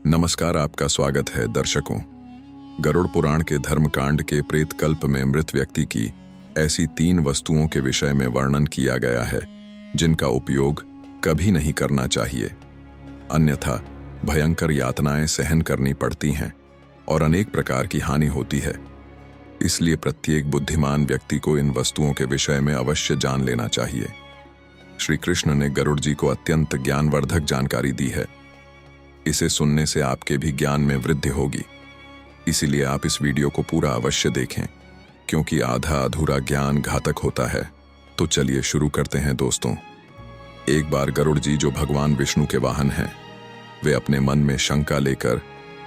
नमस्कार, आपका स्वागत है दर्शकों। गरुड़ पुराण के धर्मकांड के प्रेतकल्प में मृत व्यक्ति की ऐसी 3 वस्तुओं के विषय में वर्णन किया गया है जिनका उपयोग कभी नहीं करना चाहिए, अन्यथा भयंकर यातनाएं सहन करनी पड़ती हैं और अनेक प्रकार की हानि होती है। इसलिए प्रत्येक बुद्धिमान व्यक्ति को इन वस्तुओं के विषय में अवश्य जान लेना चाहिए। श्री कृष्ण ने गरुड़ जी को अत्यंत ज्ञानवर्धक जानकारी दी है। इसे सुनने से आपके भी ज्ञान में वृद्धि होगी, इसीलिए आप इस वीडियो को पूरा अवश्य देखें, क्योंकि आधा अधूरा ज्ञान घातक होता है। तो चलिए शुरू करते हैं दोस्तों। एक बार गरुड़ जी, जो भगवान विष्णु के वाहन हैं, वे अपने मन में शंका लेकर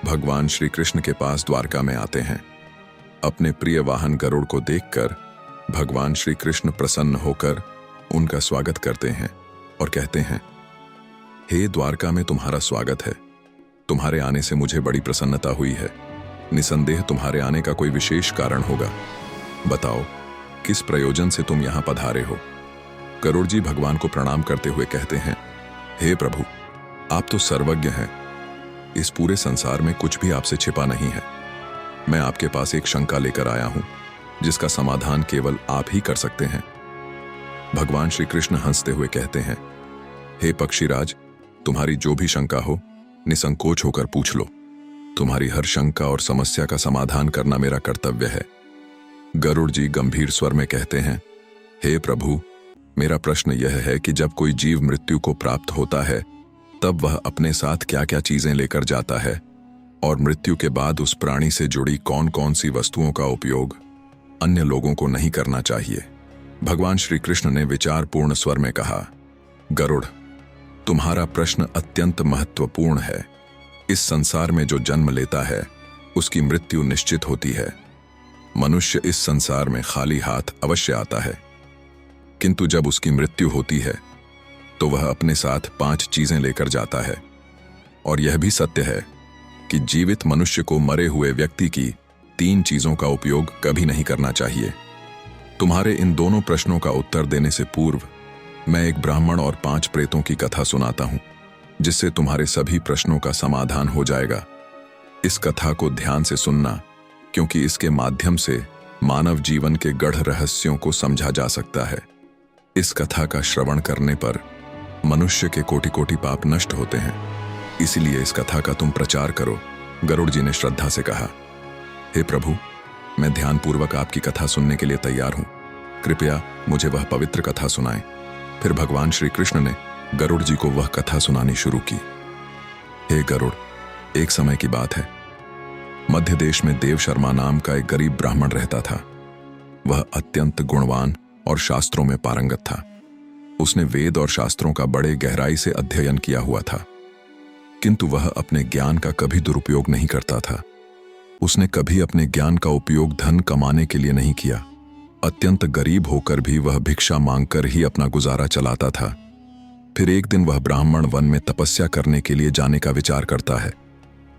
भगवान श्री कृष्ण के पास द्वारका में आते हैं। अपने प्रिय वाहन गरुड़ को देखकर भगवान श्री कृष्ण प्रसन्न होकर उनका स्वागत करते हैं और कहते हैं, हे द्वारका में तुम्हारा स्वागत है। तुम्हारे आने से मुझे बड़ी प्रसन्नता हुई है। निसंदेह तुम्हारे आने का कोई विशेष कारण होगा। बताओ, किस प्रयोजन से तुम यहाँ पधारे हो? गरुड़ जी भगवान को प्रणाम करते हुए कहते हैं, हे प्रभु, आप तो सर्वज्ञ हैं। इस पूरे संसार में कुछ भी आपसे छिपा नहीं है। मैं आपके पास एक शंका लेकर आया हूं, जिसका समाधान केवल आप ही कर सकते हैं। भगवान श्री कृष्ण हंसते हुए कहते हैं, हे पक्षीराज, तुम्हारी जो भी शंका हो, निसंकोच होकर पूछ लो। तुम्हारी हर शंका और समस्या का समाधान करना मेरा कर्तव्य है। गरुड़ जी गंभीर स्वर में कहते हैं, हे प्रभु, मेरा प्रश्न यह है कि जब कोई जीव मृत्यु को प्राप्त होता है, तब वह अपने साथ क्या क्या चीजें लेकर जाता है, और मृत्यु के बाद उस प्राणी से जुड़ी कौन कौन सी वस्तुओं का उपयोग अन्य लोगों को नहीं करना चाहिए। भगवान श्री कृष्ण ने विचारपूर्ण स्वर में कहा, गरुड़, तुम्हारा प्रश्न अत्यंत महत्वपूर्ण है। इस संसार में जो जन्म लेता है, उसकी मृत्यु निश्चित होती है। मनुष्य इस संसार में खाली हाथ अवश्य आता है, किंतु जब उसकी मृत्यु होती है तो वह अपने साथ 5 चीजें लेकर जाता है। और यह भी सत्य है कि जीवित मनुष्य को मरे हुए व्यक्ति की 3 चीजों का उपयोग कभी नहीं करना चाहिए। तुम्हारे इन दोनों प्रश्नों का उत्तर देने से पूर्व मैं एक ब्राह्मण और 5 प्रेतों की कथा सुनाता हूं, जिससे तुम्हारे सभी प्रश्नों का समाधान हो जाएगा। इस कथा को ध्यान से सुनना, क्योंकि इसके माध्यम से मानव जीवन के गढ़ रहस्यों को समझा जा सकता है। इस कथा का श्रवण करने पर मनुष्य के कोटि-कोटि पाप नष्ट होते हैं, इसलिए इस कथा का तुम प्रचार करो। गरुड़ जी ने श्रद्धा से कहा, हे प्रभु, मैं ध्यानपूर्वक आपकी कथा सुनने के लिए तैयार हूं। कृपया मुझे वह पवित्र कथा सुनाएं। फिर भगवान श्री कृष्ण ने गरुड़ जी को वह कथा सुनानी शुरू की। हे गरुड़, एक समय की बात है। मध्य देश में देव शर्मा नाम का एक गरीब ब्राह्मण रहता था। वह अत्यंत गुणवान और शास्त्रों में पारंगत था। उसने वेद और शास्त्रों का बड़े गहराई से अध्ययन किया हुआ था, किंतु वह अपने ज्ञान का कभी दुरुपयोग नहीं करता था। उसने कभी अपने ज्ञान का उपयोग धन कमाने के लिए नहीं किया। अत्यंत गरीब होकर भी वह भिक्षा मांगकर ही अपना गुजारा चलाता था। फिर एक दिन वह ब्राह्मण वन में तपस्या करने के लिए जाने का विचार करता है।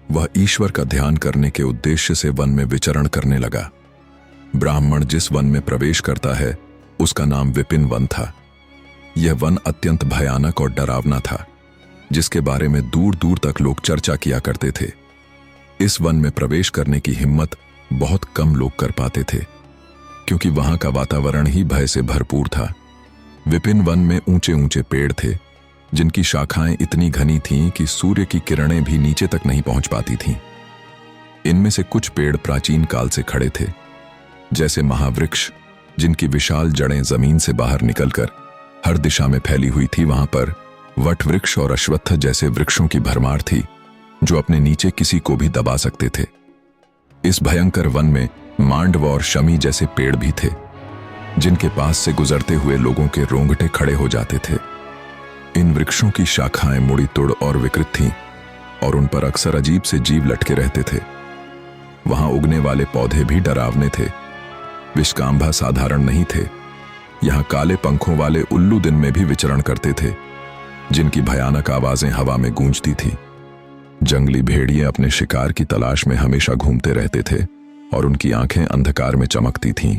वह ईश्वर का ध्यान करने के उद्देश्य से वन में विचरण करने लगा। ब्राह्मण जिस वन में प्रवेश करता है, उसका नाम विपिन वन था। यह वन अत्यंत भयानक और डरावना था, जिसके बारे में दूर दूर तक लोग चर्चा किया करते थे। इस वन में प्रवेश करने की हिम्मत बहुत कम लोग कर पाते थे, क्योंकि वहां का वातावरण ही भय से भरपूर था। विपिन वन में ऊंचे ऊंचे पेड़ थे, जिनकी शाखाएं इतनी घनी थीं कि सूर्य की किरणें भी नीचे तक नहीं पहुंच पाती थीं। इनमें से कुछ पेड़ प्राचीन काल से खड़े थे, जैसे महावृक्ष, जिनकी विशाल जड़ें जमीन से बाहर निकलकर हर दिशा में फैली हुई थी। वहां पर वट वृक्ष और अश्वत्थ जैसे वृक्षों की भरमार थी, जो अपने नीचे किसी को भी दबा सकते थे। इस भयंकर वन में मांडव और शमी जैसे पेड़ भी थे, जिनके पास से गुजरते हुए लोगों के रोंगटे खड़े हो जाते थे। इन वृक्षों की शाखाएं मुड़ी तुड़ और विकृत थीं, और उन पर अक्सर अजीब से जीव लटके रहते थे। वहां उगने वाले पौधे भी डरावने थे। विष्कांभा साधारण नहीं थे। यहां काले पंखों वाले उल्लू दिन में भी विचरण करते थे, जिनकी भयानक आवाजें हवा में गूंजती थी। जंगली भेड़िए अपने शिकार की तलाश में हमेशा घूमते रहते थे, और उनकी आंखें अंधकार में चमकती थीं।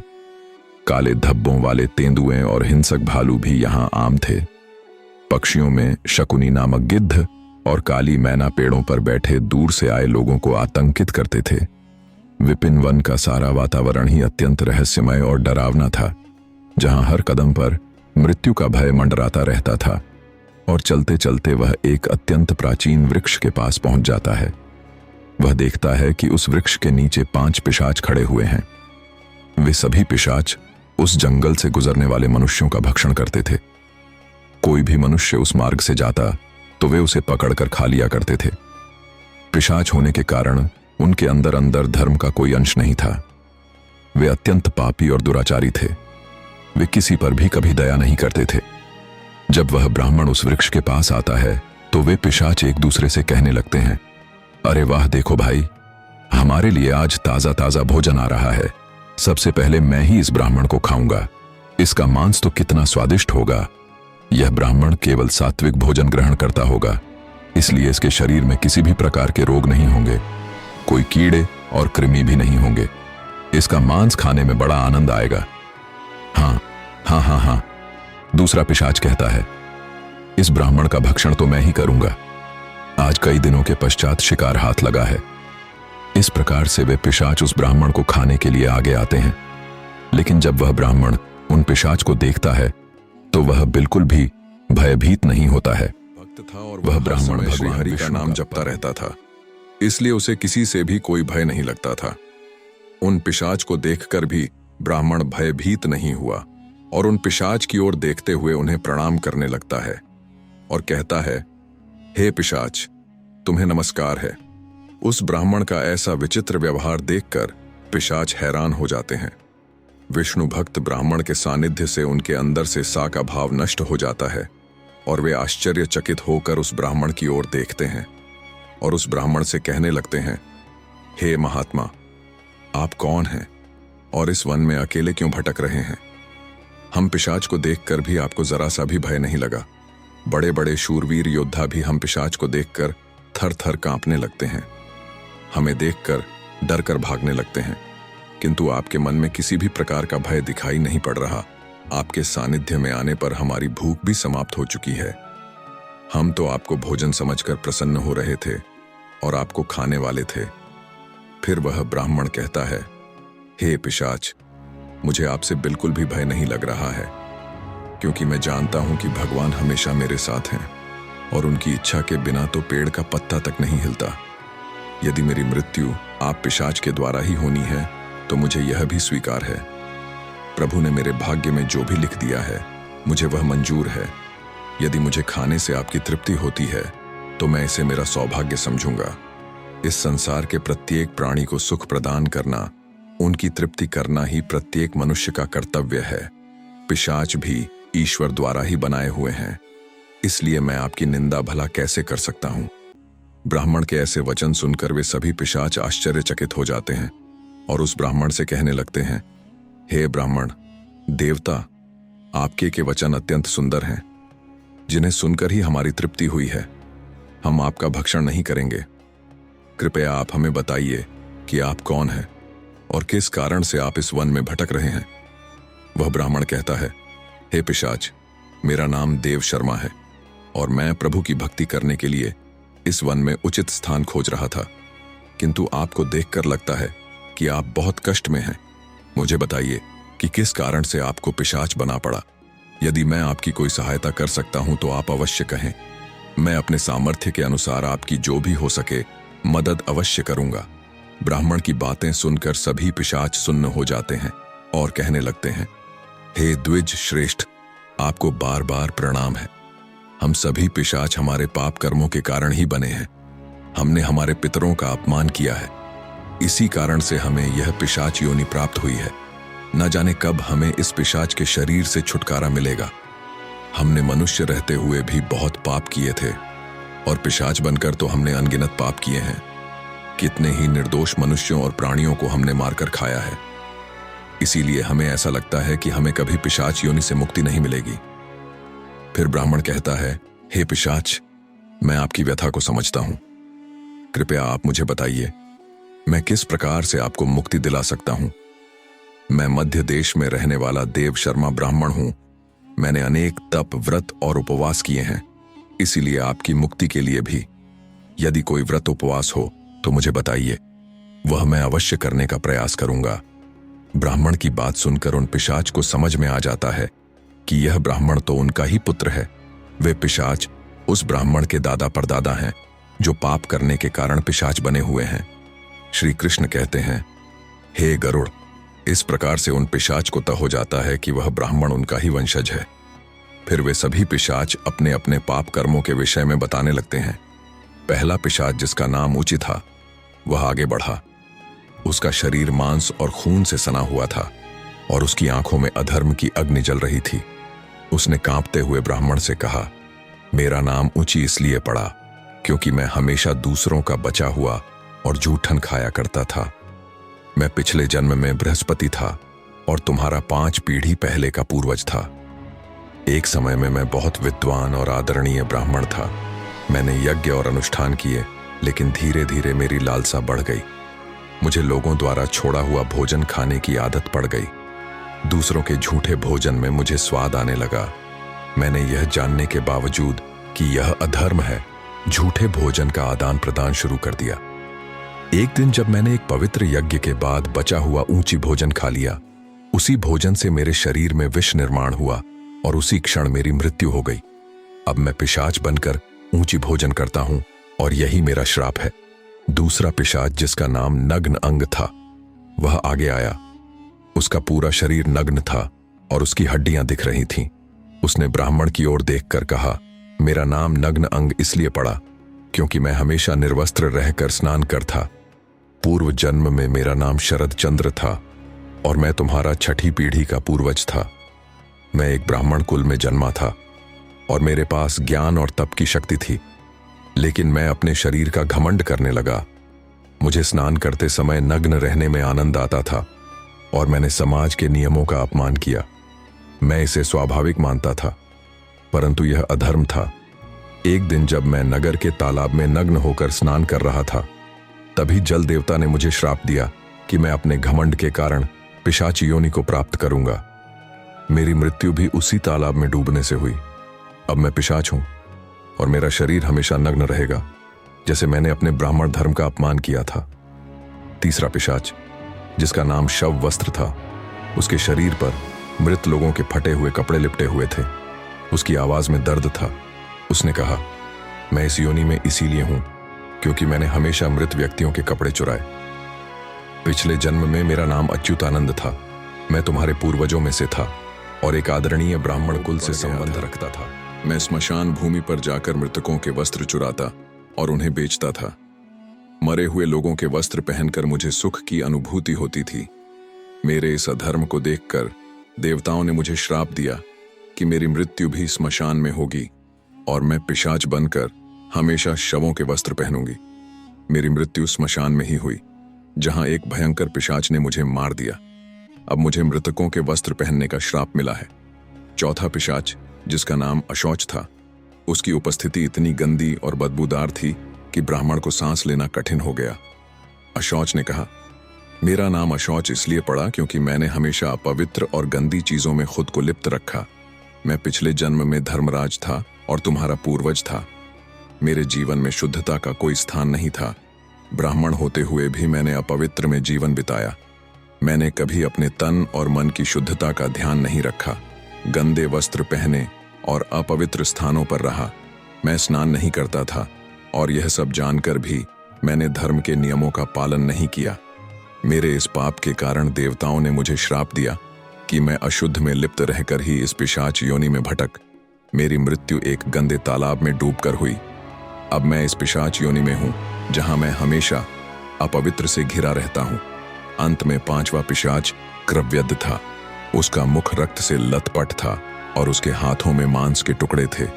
काले धब्बों वाले तेंदुए और हिंसक भालू भी यहां आम थे। पक्षियों में शकुनी नामक गिद्ध और काली मैना पेड़ों पर बैठे दूर से आए लोगों को आतंकित करते थे। विपिन वन का सारा वातावरण ही अत्यंत रहस्यमय और डरावना था, जहां हर कदम पर मृत्यु का भय मंडराता रहता था। और चलते चलते वह एक अत्यंत प्राचीन वृक्ष के पास पहुंच जाता है। वह देखता है कि उस वृक्ष के नीचे 5 पिशाच खड़े हुए हैं। वे सभी पिशाच उस जंगल से गुजरने वाले मनुष्यों का भक्षण करते थे। कोई भी मनुष्य उस मार्ग से जाता तो वे उसे पकड़कर खा लिया करते थे। पिशाच होने के कारण उनके अंदर अंदर धर्म का कोई अंश नहीं था। वे अत्यंत पापी और दुराचारी थे। वे किसी पर भी कभी दया नहीं करते थे। जब वह ब्राह्मण उस वृक्ष के पास आता है तो वे पिशाच एक दूसरे से कहने लगते हैं, अरे वाह, देखो भाई, हमारे लिए आज ताजा ताजा भोजन आ रहा है। सबसे पहले मैं ही इस ब्राह्मण को खाऊंगा। इसका मांस तो कितना स्वादिष्ट होगा। यह ब्राह्मण केवल सात्विक भोजन ग्रहण करता होगा, इसलिए इसके शरीर में किसी भी प्रकार के रोग नहीं होंगे, कोई कीड़े और कृमि भी नहीं होंगे। इसका मांस खाने में बड़ा आनंद आएगा। हाँ हाँ हाँ हाँ, दूसरा पिशाच कहता है, इस ब्राह्मण का भक्षण तो मैं ही करूंगा। आज कई दिनों के पश्चात शिकार हाथ लगा है। इस प्रकार से वे पिशाच उस ब्राह्मण को खाने के लिए आगे आते हैं। लेकिन जब वह ब्राह्मण उन पिशाच को देखता है तो वह बिल्कुल भी भयभीत नहीं होता है। भक्त था और वह ब्राह्मण भगवान हरि का नाम जपता रहता था, इसलिए उसे किसी से भी कोई भय नहीं लगता था। उन पिशाच को देखकर भी ब्राह्मण भयभीत नहीं हुआ और उन पिशाच की ओर देखते हुए उन्हें प्रणाम करने लगता है और कहता है, हे पिशाच, तुम्हें नमस्कार है। उस ब्राह्मण का ऐसा विचित्र व्यवहार देखकर पिशाच हैरान हो जाते हैं। विष्णु भक्त ब्राह्मण के सानिध्य से उनके अंदर से सा का भाव नष्ट हो जाता है और वे आश्चर्यचकित होकर उस ब्राह्मण की ओर देखते हैं और उस ब्राह्मण से कहने लगते हैं, हे महात्मा, आप कौन हैं और इस वन में अकेले क्यों भटक रहे हैं? हम पिशाच को देखकर भी आपको जरा सा भी भय नहीं लगा। बड़े बड़े शूरवीर योद्धा भी हम पिशाच को देखकर थर थर कांपने लगते हैं। हमें देखकर डर कर भागने लगते हैं, किंतु आपके मन में किसी भी प्रकार का भय दिखाई नहीं पड़ रहा। आपके सानिध्य में आने पर हमारी भूख भी समाप्त हो चुकी है। हम तो आपको भोजन समझकर प्रसन्न हो रहे थे और आपको खाने वाले थे। फिर वह ब्राह्मण कहता है, हे पिशाच, मुझे आपसे बिल्कुल भी भय नहीं लग रहा है, क्योंकि मैं जानता हूं कि भगवान हमेशा मेरे साथ हैं और उनकी इच्छा के बिना तो पेड़ का पत्ता तक नहीं हिलता। यदि मेरी मृत्यु आप पिशाच के द्वारा ही होनी है तो मुझे यह भी स्वीकार है। प्रभु ने मेरे भाग्य में जो भी लिख दिया है मुझे वह मंजूर है। यदि मुझे खाने से आपकी तृप्ति होती है तो मैं इसे मेरा सौभाग्य समझूंगा। इस संसार के प्रत्येक प्राणी को सुख प्रदान करना, उनकी तृप्ति करना ही प्रत्येक मनुष्य का कर्तव्य है। पिशाच भी ईश्वर द्वारा ही बनाए हुए हैं, इसलिए मैं आपकी निंदा भला कैसे कर सकता हूं? ब्राह्मण के ऐसे वचन सुनकर वे सभी पिशाच आश्चर्यचकित हो जाते हैं और उस ब्राह्मण से कहने लगते हैं, हे ब्राह्मण देवता, आपके के वचन अत्यंत सुंदर हैं, जिन्हें सुनकर ही हमारी तृप्ति हुई है। हम आपका भक्षण नहीं करेंगे। कृपया आप हमें बताइए कि आप कौन हैं और किस कारण से आप इस वन में भटक रहे हैं। वह ब्राह्मण कहता है, हे पिशाच, मेरा नाम देव शर्मा है और मैं प्रभु की भक्ति करने के लिए इस वन में उचित स्थान खोज रहा था, किंतु आपको देखकर लगता है कि आप बहुत कष्ट में हैं। मुझे बताइए कि किस कारण से आपको पिशाच बना पड़ा। यदि मैं आपकी कोई सहायता कर सकता हूं तो आप अवश्य कहें। मैं अपने सामर्थ्य के अनुसार आपकी जो भी हो सके मदद अवश्य करूंगा। ब्राह्मण की बातें सुनकर सभी पिशाच सुन्न हो जाते हैं और कहने लगते हैं, हे द्विज श्रेष्ठ, आपको बार बार प्रणाम है। हम सभी पिशाच हमारे पाप कर्मों के कारण ही बने हैं। हमने हमारे पितरों का अपमान किया है, इसी कारण से हमें यह पिशाच योनि प्राप्त हुई है। न जाने कब हमें इस पिशाच के शरीर से छुटकारा मिलेगा। हमने मनुष्य रहते हुए भी बहुत पाप किए थे और पिशाच बनकर तो हमने अनगिनत पाप किए हैं। कितने ही निर्दोष मनुष्यों और प्राणियों को हमने मारकर खाया है। इसीलिए हमें ऐसा लगता है कि हमें कभी पिशाच योनि से मुक्ति नहीं मिलेगी। फिर ब्राह्मण कहता है, हे पिशाच, मैं आपकी व्यथा को समझता हूं। कृपया आप मुझे बताइए, मैं किस प्रकार से आपको मुक्ति दिला सकता हूं। मैं मध्य देश में रहने वाला देव शर्मा ब्राह्मण हूं। मैंने अनेक तप, व्रत और उपवास किए हैं, इसीलिए आपकी मुक्ति के लिए भी यदि कोई व्रत उपवास हो तो मुझे बताइए, वह मैं अवश्य करने का प्रयास करूंगा। ब्राह्मण की बात सुनकर उन पिशाच को समझ में आ जाता है कि यह ब्राह्मण तो उनका ही पुत्र है। वे पिशाच उस ब्राह्मण के दादा परदादा हैं जो पाप करने के कारण पिशाच बने हुए हैं। श्री कृष्ण कहते हैं, हे गरुड़, इस प्रकार से उन पिशाच को तय हो जाता है कि वह ब्राह्मण उनका ही वंशज है। फिर वे सभी पिशाच अपने अपने पाप कर्मों के विषय में बताने लगते हैं। पहला पिशाच, जिसका नाम ऊची था, वह आगे बढ़ा। उसका शरीर मांस और खून से सना हुआ था और उसकी आंखों में अधर्म की अग्नि जल रही थी। उसने कांपते हुए ब्राह्मण से कहा, मेरा नाम ऊची इसलिए पड़ा क्योंकि मैं हमेशा दूसरों का बचा हुआ और जूठन खाया करता था। मैं पिछले जन्म में बृहस्पति था और तुम्हारा 5 पीढ़ी पहले का पूर्वज था। एक समय में मैं बहुत विद्वान और आदरणीय ब्राह्मण था। मैंने यज्ञ और अनुष्ठान किए, लेकिन धीरे धीरे मेरी लालसा बढ़ गई। मुझे लोगों द्वारा छोड़ा हुआ भोजन खाने की आदत पड़ गई। दूसरों के झूठे भोजन में मुझे स्वाद आने लगा। मैंने यह जानने के बावजूद कि यह अधर्म है, झूठे भोजन का आदान प्रदान शुरू कर दिया। एक दिन जब मैंने एक पवित्र यज्ञ के बाद बचा हुआ ऊंची भोजन खा लिया, उसी भोजन से मेरे शरीर में विष निर्माण हुआ और उसी क्षण मेरी मृत्यु हो गई। अब मैं पिशाच बनकर ऊंची भोजन करता हूं और यही मेरा श्राप है। दूसरा पिशाच, जिसका नाम नग्न अंग था, वह आगे आया। उसका पूरा शरीर नग्न था और उसकी हड्डियां दिख रही थीं। उसने ब्राह्मण की ओर देखकर कहा, मेरा नाम नग्न अंग इसलिए पड़ा क्योंकि मैं हमेशा निर्वस्त्र रहकर स्नान कर था। पूर्व जन्म में मेरा नाम शरद चंद्र था और मैं तुम्हारा 6ठी पीढ़ी का पूर्वज था। मैं एक ब्राह्मण कुल में जन्मा था और मेरे पास ज्ञान और तप की शक्ति थी, लेकिन मैं अपने शरीर का घमंड करने लगा। मुझे स्नान करते समय नग्न रहने में आनंद आता था और मैंने समाज के नियमों का अपमान किया। मैं इसे स्वाभाविक मानता था, परंतु यह अधर्म था। एक दिन जब मैं नगर के तालाब में नग्न होकर स्नान कर रहा था, तभी जल देवता ने मुझे श्राप दिया कि मैं अपने घमंड के कारण पिशाच योनि को प्राप्त करूंगा। मेरी मृत्यु भी उसी तालाब में डूबने से हुई। अब मैं पिशाच हूं और मेरा शरीर हमेशा नग्न रहेगा, जैसे मैंने अपने ब्राह्मण धर्म का अपमान किया था। तीसरा पिशाच, जिसका नाम शव वस्त्र था, उसके शरीर पर मृत लोगों के फटे हुए कपड़े लिपटे हुए थे। उसकी आवाज में दर्द था। उसने कहा, मैं इस योनि में इसीलिए हूं क्योंकि मैंने हमेशा मृत व्यक्तियों के कपड़े चुराए। पिछले जन्म में मेरा नाम अच्युतानंद था। मैं तुम्हारे पूर्वजों में से था और एक आदरणीय ब्राह्मण कुल से संबंध रखता था। मैं स्मशान भूमि पर जाकर मृतकों के वस्त्र चुराता और उन्हें बेचता था। मरे हुए लोगों के वस्त्र पहनकर मुझे सुख की अनुभूति होती थी। मेरे इस अधर्म को देखकर देवताओं ने मुझे श्राप दिया कि मेरी मृत्यु भी स्मशान में होगी और मैं पिशाच बनकर हमेशा शवों के वस्त्र पहनूंगी। मेरी मृत्यु स्मशान में ही हुई, जहां एक भयंकर पिशाच ने मुझे मार दिया। अब मुझे मृतकों के वस्त्र पहनने का श्राप मिला है। चौथा पिशाच, जिसका नाम अशौच था, उसकी उपस्थिति इतनी गंदी और बदबूदार थी कि ब्राह्मण को सांस लेना कठिन हो गया। अशौच ने कहा, मेरा नाम अशौच इसलिए पड़ा क्योंकि मैंने हमेशा अपवित्र और गंदी चीजों में खुद को लिप्त रखा। मैं पिछले जन्म में धर्मराज था और तुम्हारा पूर्वज था। मेरे जीवन में शुद्धता का कोई स्थान नहीं था। ब्राह्मण होते हुए भी मैंने अपवित्र में जीवन बिताया। मैंने कभी अपने तन और मन की शुद्धता का ध्यान नहीं रखा। गंदे वस्त्र पहने और अपवित्र स्थानों पर रहा। मैं स्नान नहीं करता था और यह सब जानकर भी मैंने धर्म के नियमों का पालन नहीं किया। मेरे इस पाप के कारण देवताओं ने मुझे श्राप दिया कि मैं अशुद्ध में लिप्त रहकर ही इस पिशाच योनि में भटक मेरी मृत्यु एक गंदे तालाब में डूबकर हुई। अब मैं इस पिशाच योनि में हूं, जहां मैं हमेशा अपवित्र से घिरा रहता हूं। अंत में 5वां पिशाच क्रव्यद था। उसका मुख रक्त से लथपथ था और उसके हाथों में मांस के टुकड़े थे।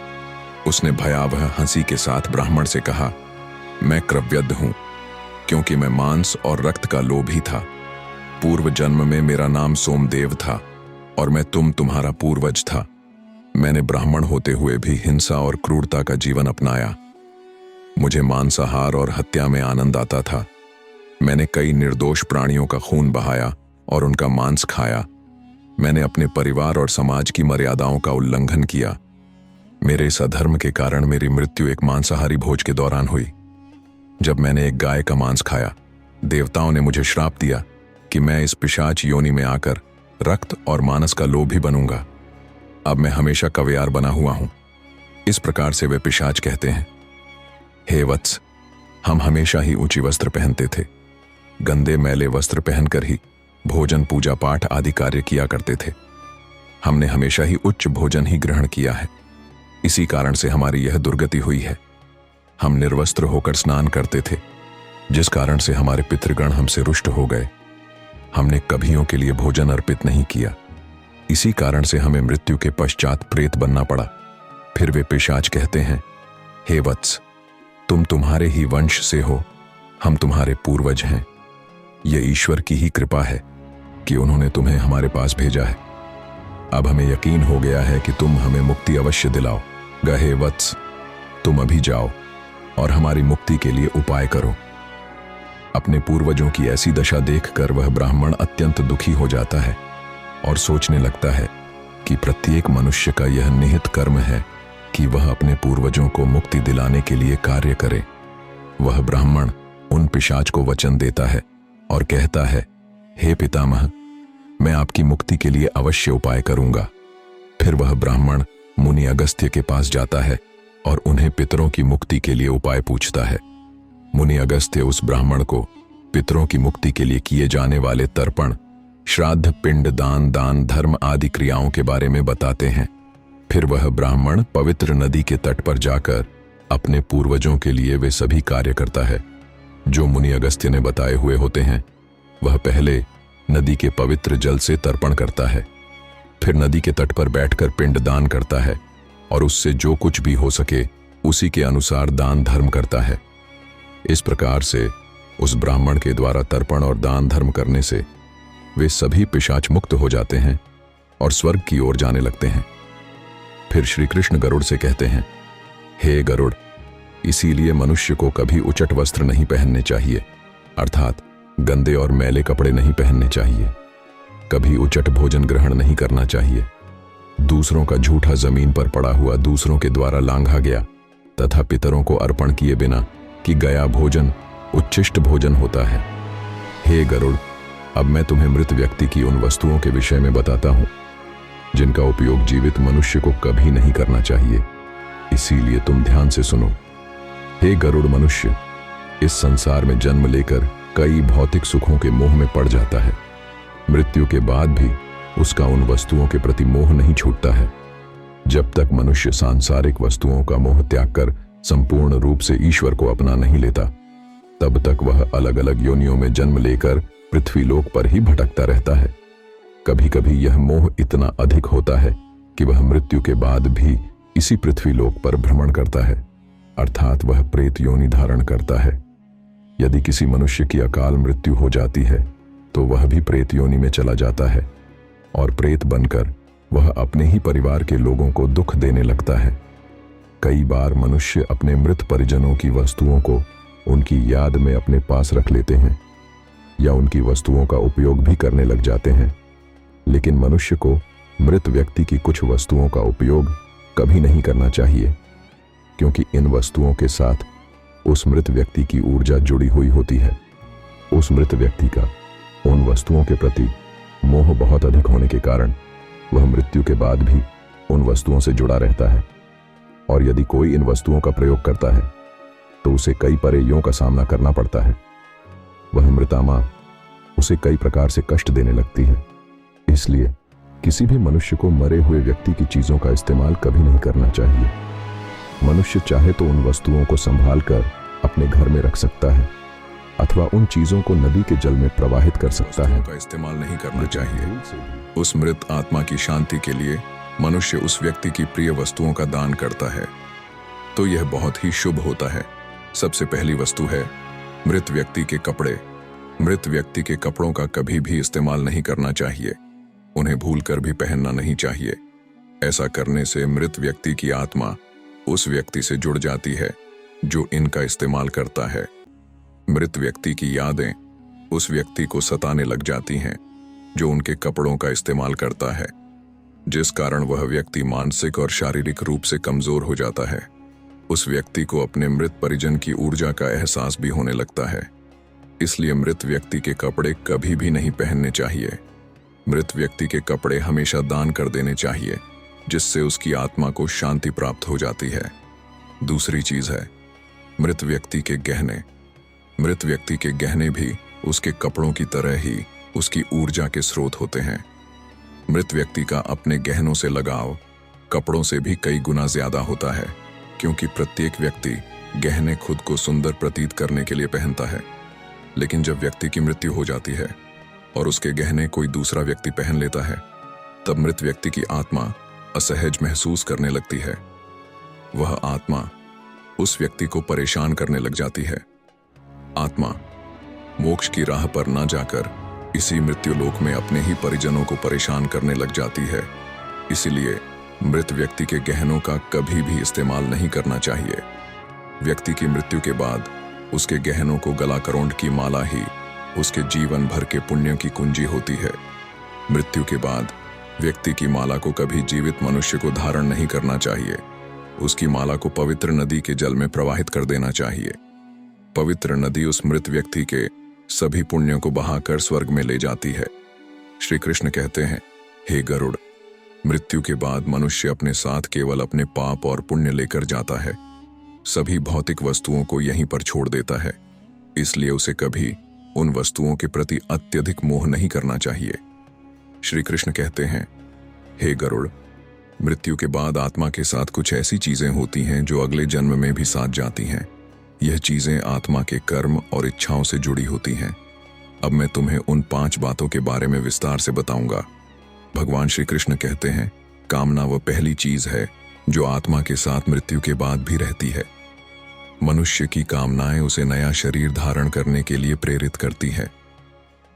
उसने भयावह हंसी के साथ ब्राह्मण से कहा, मैं क्रव्यद हूं क्योंकि मैं मांस और रक्त का लोभी था। पूर्व जन्म में मेरा नाम सोमदेव था और मैं तुम्हारा पूर्वज था। मैंने ब्राह्मण होते हुए भी हिंसा और क्रूरता का जीवन अपनाया। मुझे मांसाहार और हत्या में आनंद आता था। मैंने कई निर्दोष प्राणियों का खून बहाया और उनका मांस खाया। मैंने अपने परिवार और समाज की मर्यादाओं का उल्लंघन किया। मेरे इस अधर्म के कारण मेरी मृत्यु एक मांसाहारी भोज के दौरान हुई। जब मैंने एक गाय का मांस खाया, देवताओं ने मुझे श्राप दिया कि मैं इस पिशाच योनि में आकर रक्त और मांस का लोभी बनूंगा। अब मैं हमेशा कव्यार बना हुआ हूं। इस प्रकार से वे पिशाच कहते हैं। हे वत्स, हम हमेशा ही ऊंची वस्त्र पहनते थे। गंदे मैले वस्त्र पहनकर ही भोजन, पूजा पाठ आदि कार्य किया करते थे। हमने हमेशा ही उच्च भोजन ही ग्रहण किया है। इसी कारण से हमारी यह दुर्गति हुई है। हम निर्वस्त्र होकर स्नान करते थे, जिस कारण से हमारे पितृगण हमसे रुष्ट हो गए। हमने कभियों के लिए भोजन अर्पित नहीं किया। इसी कारण से हमें मृत्यु के पश्चात प्रेत बनना पड़ा। फिर वे पिशाच कहते हैं, हे वत्स, तुम तुम्हारे ही वंश से हो, हम तुम्हारे पूर्वज हैं। यह ईश्वर की ही कृपा है कि उन्होंने तुम्हें हमारे पास भेजा है। अब हमें यकीन हो गया है कि तुम हमें मुक्ति अवश्य दिलाओ। हे वत्स, तुम अभी जाओ और हमारी मुक्ति के लिए उपाय करो। अपने पूर्वजों की ऐसी दशा देखकर वह ब्राह्मण अत्यंत दुखी हो जाता है और सोचने लगता है कि प्रत्येक मनुष्य का यह निहित कर्म है कि वह अपने पूर्वजों को मुक्ति दिलाने के लिए कार्य करे। वह ब्राह्मण उन पिशाच को वचन देता है और कहता है, हे पितामह, मैं आपकी मुक्ति के लिए अवश्य उपाय करूंगा। फिर वह ब्राह्मण मुनि अगस्त्य के पास जाता है और उन्हें पितरों की मुक्ति के लिए उपाय पूछता है। मुनि अगस्त्य उस ब्राह्मण को पितरों की मुक्ति के लिए किए जाने वाले तर्पण, श्राद्ध, पिंड दान, दान धर्म आदि क्रियाओं के बारे में बताते हैं। फिर वह ब्राह्मण पवित्र नदी के तट पर जाकर अपने पूर्वजों के लिए वे सभी कार्य करता है जो मुनि अगस्त्य ने बताए हुए होते हैं। वह पहले नदी के पवित्र जल से तर्पण करता है, फिर नदी के तट पर बैठकर पिंड दान करता है और उससे जो कुछ भी हो सके उसी के अनुसार दान धर्म करता है। इस प्रकार से उस ब्राह्मण के द्वारा तर्पण और दान धर्म करने से वे सभी पिशाच मुक्त हो जाते हैं और स्वर्ग की ओर जाने लगते हैं। फिर श्री कृष्ण गरुड़ से कहते हैं, हे गरुड़, इसीलिए मनुष्य को कभी उचट वस्त्र नहीं पहनने चाहिए, अर्थात गंदे और मैले कपड़े नहीं पहनने चाहिए। कभी उचट भोजन ग्रहण नहीं करना चाहिए। दूसरों का झूठा जमीन पर पड़ा हुआ, दूसरों के द्वारा लांघा गया तथा पितरों को अर्पण किए बिना कि गया भोजन उच्छिष्ट भोजन होता है। हे गरुड़, अब मैं तुम्हें मृत व्यक्ति की उन वस्तुओं के विषय में बताता हूं जिनका उपयोग जीवित मनुष्य को कभी नहीं करना चाहिए। इसीलिए तुम ध्यान से सुनो। हे गरुड़ मनुष्य, इस संसार में जन्म लेकर कई भौतिक सुखों के मोह में पड़ जाता है। मृत्यु के बाद भी उसका उन वस्तुओं के प्रति मोह नहीं छूटता है। जब तक मनुष्य सांसारिक वस्तुओं का मोह त्याग कर संपूर्ण रूप से ईश्वर को अपना नहीं लेता, तब तक वह अलग अलग योनियों में जन्म लेकर पृथ्वीलोक पर ही भटकता रहता है। कभी कभी यह मोह इतना अधिक होता है कि वह मृत्यु के बाद भी इसी पृथ्वीलोक पर भ्रमण करता है, अर्थात वह प्रेत योनि धारण करता है। यदि किसी मनुष्य की अकाल मृत्यु हो जाती है तो वह भी प्रेत योनि में चला जाता है और प्रेत बनकर वह अपने ही परिवार के लोगों को दुख देने लगता है। कई बार मनुष्य अपने मृत परिजनों की वस्तुओं को उनकी याद में अपने पास रख लेते हैं या उनकी वस्तुओं का उपयोग भी करने लग जाते हैं, लेकिन मनुष्य को मृत व्यक्ति की कुछ वस्तुओं का उपयोग कभी नहीं करना चाहिए, क्योंकि इन वस्तुओं के साथ उस मृत व्यक्ति की ऊर्जा जुड़ी हुई होती है। उस मृत व्यक्ति का उन वस्तुओं के प्रति मोह बहुत अधिक होने के कारण वह मृत्यु के बाद भी उन वस्तुओं से जुड़ा रहता है, और यदि कोई इन वस्तुओं का प्रयोग करता है तो उसे कई परेयों का सामना करना पड़ता है। वह मृतात्मा उसे कई प्रकार से कष्ट देने लगती है। इसलिए किसी भी मनुष्य को मरे हुए व्यक्ति की चीजों का इस्तेमाल कभी नहीं करना चाहिए। मनुष्य चाहे तो उन वस्तुओं को संभाल कर अपने घर में रख सकता है अथवा उन चीजों को नदी के जल में प्रवाहित कर सकता है। का इस्तेमाल नहीं करना चाहिए। उस मृत आत्मा की शांति के लिए मनुष्य उस व्यक्ति की प्रिय वस्तुओं का दान करता है, तो यह बहुत ही शुभ होता है। सबसे पहली वस्तु है मृत व्यक्ति के कपड़े। मृत व्यक्ति के कपड़ों का कभी भी इस्तेमाल नहीं करना चाहिए। उन्हें भूलकर भी पहनना नहीं चाहिए। ऐसा करने से मृत व्यक्ति की आत्मा उस व्यक्ति से जुड़ जाती है जो इनका इस्तेमाल करता है। मृत व्यक्ति की यादें उस व्यक्ति को सताने लग जाती हैं जो उनके कपड़ों का इस्तेमाल करता है, जिस कारण वह व्यक्ति मानसिक और शारीरिक रूप से कमजोर हो जाता है। उस व्यक्ति को अपने मृत परिजन की ऊर्जा का एहसास भी होने लगता है। इसलिए मृत व्यक्ति के कपड़े कभी भी नहीं पहनने चाहिए। मृत व्यक्ति के कपड़े हमेशा दान कर देने चाहिए, जिससे उसकी आत्मा को शांति प्राप्त हो जाती है। दूसरी चीज है मृत व्यक्ति के गहने। मृत व्यक्ति के गहने भी उसके कपड़ों की तरह ही उसकी ऊर्जा के स्रोत होते हैं। मृत व्यक्ति का अपने गहनों से लगाव कपड़ों से भी कई गुना ज्यादा होता है, क्योंकि प्रत्येक व्यक्ति गहने खुद को सुंदर प्रतीत करने के लिए पहनता है। लेकिन जब व्यक्ति की मृत्यु हो जाती है और उसके गहने कोई दूसरा व्यक्ति पहन लेता है, तब मृत व्यक्ति की आत्मा असहज महसूस करने लगती है। वह आत्मा उस व्यक्ति को परेशान करने लग जाती है। आत्मा मोक्ष की राह पर न जाकर इसी मृत्यु लोक में अपने ही परिजनों को परेशान करने लग जाती है। इसीलिए मृत व्यक्ति के गहनों का कभी भी इस्तेमाल नहीं करना चाहिए। व्यक्ति की मृत्यु के बाद उसके गहनों को गला करोंड की माला ही उसके जीवन भर के पुण्य की कुंजी होती है। मृत्यु के बाद व्यक्ति की माला को कभी जीवित मनुष्य को धारण नहीं करना चाहिए। उसकी माला को पवित्र नदी के जल में प्रवाहित कर देना चाहिए। पवित्र नदी उस मृत व्यक्ति के सभी पुण्यों को बहाकर स्वर्ग में ले जाती है। श्री कृष्ण कहते हैं, हे गरुड़, मृत्यु के बाद मनुष्य अपने साथ केवल अपने पाप और पुण्य लेकर जाता है। सभी भौतिक वस्तुओं को यहीं पर छोड़ देता है। इसलिए उसे कभी उन वस्तुओं के प्रति अत्यधिक मोह नहीं करना चाहिए। श्री कृष्ण कहते हैं, हे गरुड़, मृत्यु के बाद आत्मा के साथ कुछ ऐसी चीजें होती हैं जो अगले जन्म में भी साथ जाती हैं। यह चीजें आत्मा के कर्म और इच्छाओं से जुड़ी होती हैं। अब मैं तुम्हें उन 5 बातों के बारे में विस्तार से बताऊंगा। भगवान श्री कृष्ण कहते हैं, कामना वह पहली चीज है जो आत्मा के साथ मृत्यु के बाद भी रहती है। मनुष्य की कामनाएं उसे नया शरीर धारण करने के लिए प्रेरित करती है।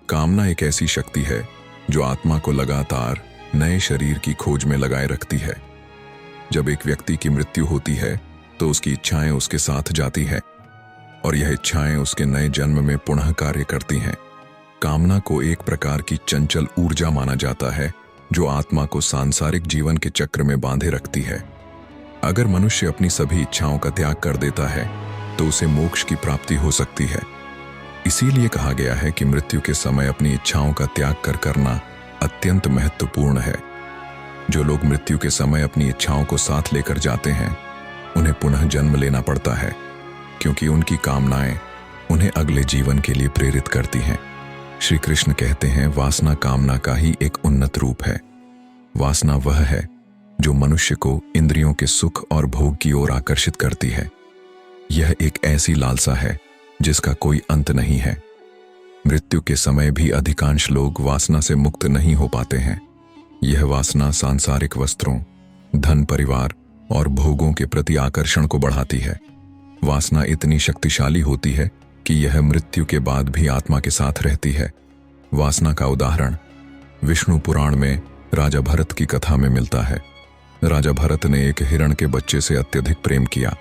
कामना एक ऐसी शक्ति है जो आत्मा को लगातार नए शरीर की खोज में लगाए रखती है। जब एक व्यक्ति की मृत्यु होती है तो उसकी इच्छाएं उसके साथ जाती है और यह इच्छाएं उसके नए जन्म में पुनः कार्य करती हैं। कामना को एक प्रकार की चंचल ऊर्जा माना जाता है जो आत्मा को सांसारिक जीवन के चक्र में बांधे रखती है। अगर मनुष्य अपनी सभी इच्छाओं का त्याग कर देता है तो उसे मोक्ष की प्राप्ति हो सकती है। इसीलिए कहा गया है कि मृत्यु के समय अपनी इच्छाओं का त्याग करना अत्यंत महत्वपूर्ण है। जो लोग मृत्यु के समय अपनी इच्छाओं को साथ लेकर जाते हैं, उन्हें पुनः जन्म लेना पड़ता है, क्योंकि उनकी कामनाएं उन्हें अगले जीवन के लिए प्रेरित करती हैं। श्री कृष्ण कहते हैं, वासना कामना का ही एक उन्नत रूप है। वासना वह है जो मनुष्य को इंद्रियों के सुख और भोग की ओर आकर्षित करती है। यह एक ऐसी लालसा है जिसका कोई अंत नहीं है। मृत्यु के समय भी अधिकांश लोग वासना से मुक्त नहीं हो पाते हैं। यह वासना सांसारिक वस्त्रों, धन, परिवार और भोगों के प्रति आकर्षण को बढ़ाती है। वासना इतनी शक्तिशाली होती है कि यह मृत्यु के बाद भी आत्मा के साथ रहती है। वासना का उदाहरण विष्णु पुराण में राजा भरत की कथा में मिलता है। राजा भरत ने एक हिरण के बच्चे से अत्यधिक प्रेम किया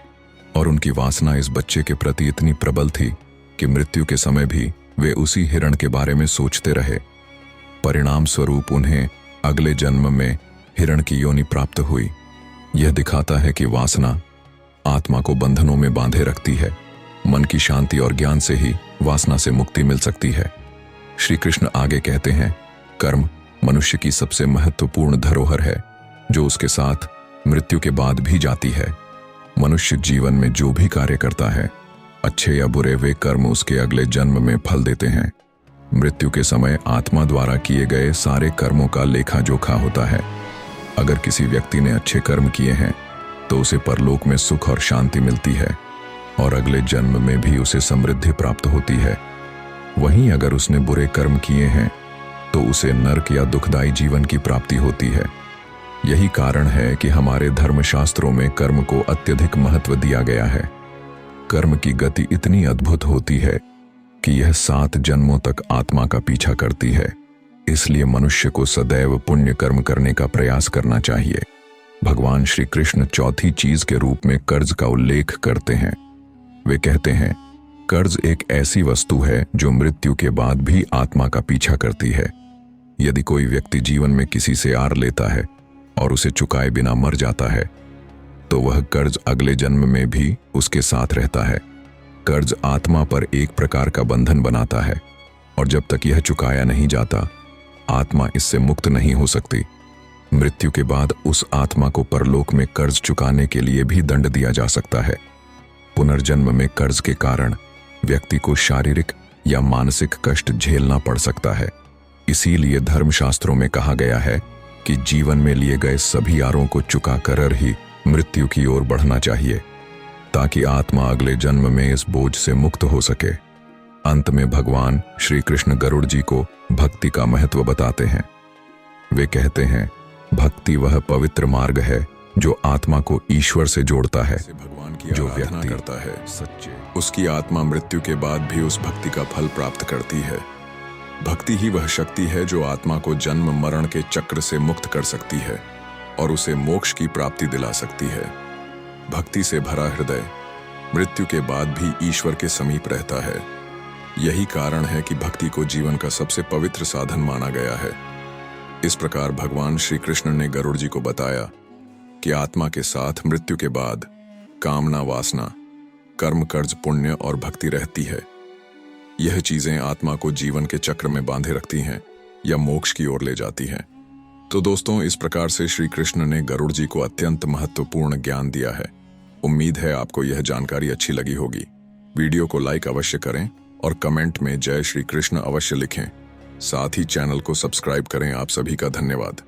और उनकी वासना इस बच्चे के प्रति इतनी प्रबल थी कि मृत्यु के समय भी वे उसी हिरण के बारे में सोचते रहे। परिणाम स्वरूप उन्हें अगले जन्म में हिरण की योनि प्राप्त हुई। यह दिखाता है कि वासना आत्मा को बंधनों में बांधे रखती है। मन की शांति और ज्ञान से ही वासना से मुक्ति मिल सकती है। श्री कृष्ण आगे कहते हैं, कर्म मनुष्य की सबसे महत्वपूर्ण धरोहर है जो उसके साथ मृत्यु के बाद भी जाती है। मनुष्य जीवन में जो भी कार्य करता है, अच्छे या बुरे, वे कर्म उसके अगले जन्म में फल देते हैं। मृत्यु के समय आत्मा द्वारा किए गए सारे कर्मों का लेखा जोखा होता है। अगर किसी व्यक्ति ने अच्छे कर्म किए हैं तो उसे परलोक में सुख और शांति मिलती है और अगले जन्म में भी उसे समृद्धि प्राप्त होती है। वहीं अगर उसने बुरे कर्म किए हैं तो उसे नरक या दुखदायी जीवन की प्राप्ति होती है। यही कारण है कि हमारे धर्मशास्त्रों में कर्म को अत्यधिक महत्व दिया गया है। कर्म की गति इतनी अद्भुत होती है कि यह 7 जन्मों तक आत्मा का पीछा करती है। इसलिए मनुष्य को सदैव पुण्य कर्म करने का प्रयास करना चाहिए। भगवान श्री कृष्ण चौथी चीज के रूप में कर्ज का उल्लेख करते हैं। वे कहते हैं, कर्ज एक ऐसी वस्तु है जो मृत्यु के बाद भी आत्मा का पीछा करती है। यदि कोई व्यक्ति जीवन में किसी से आर लेता है और उसे चुकाए बिना मर जाता है तो वह कर्ज अगले जन्म में भी उसके साथ रहता है। कर्ज आत्मा पर एक प्रकार का बंधन बनाता है और जब तक यह चुकाया नहीं जाता, आत्मा इससे मुक्त नहीं हो सकती। मृत्यु के बाद उस आत्मा को परलोक में कर्ज चुकाने के लिए भी दंड दिया जा सकता है। पुनर्जन्म में कर्ज के कारण व्यक्ति को शारीरिक या मानसिक कष्ट झेलना पड़ सकता है। इसीलिए धर्मशास्त्रों में कहा गया है कि जीवन में लिए गए सभी आरों को चुकाकर ही मृत्यु की ओर बढ़ना चाहिए, ताकि आत्मा अगले जन्म में इस बोझ से मुक्त हो सके। अंत में भगवान श्री कृष्ण गरुड़ जी को भक्ति का महत्व बताते हैं। वे कहते हैं, भक्ति वह पवित्र मार्ग है जो आत्मा को ईश्वर से जोड़ता है। भगवान की जो आराधना व्यक्ति करता है सच्चे, उसकी आत्मा मृत्यु के बाद भी उस भक्ति का फल प्राप्त करती है। भक्ति ही वह शक्ति है जो आत्मा को जन्म मरण के चक्र से मुक्त कर सकती है और उसे मोक्ष की प्राप्ति दिला सकती है। भक्ति से भरा हृदय मृत्यु के बाद भी ईश्वर के समीप रहता है। यही कारण है कि भक्ति को जीवन का सबसे पवित्र साधन माना गया है। इस प्रकार भगवान श्री कृष्ण ने गरुड़ जी को बताया कि आत्मा के साथ मृत्यु के बाद कामना, वासना, कर्म, कर्ज, पुण्य और भक्ति रहती है। यह चीजें आत्मा को जीवन के चक्र में बांधे रखती हैं या मोक्ष की ओर ले जाती हैं। तो दोस्तों, इस प्रकार से श्री कृष्ण ने गरुड़ जी को अत्यंत महत्वपूर्ण ज्ञान दिया है। उम्मीद है आपको यह जानकारी अच्छी लगी होगी। वीडियो को लाइक अवश्य करें और कमेंट में जय श्री कृष्ण अवश्य लिखें। साथ ही चैनल को सब्सक्राइब करें। आप सभी का धन्यवाद।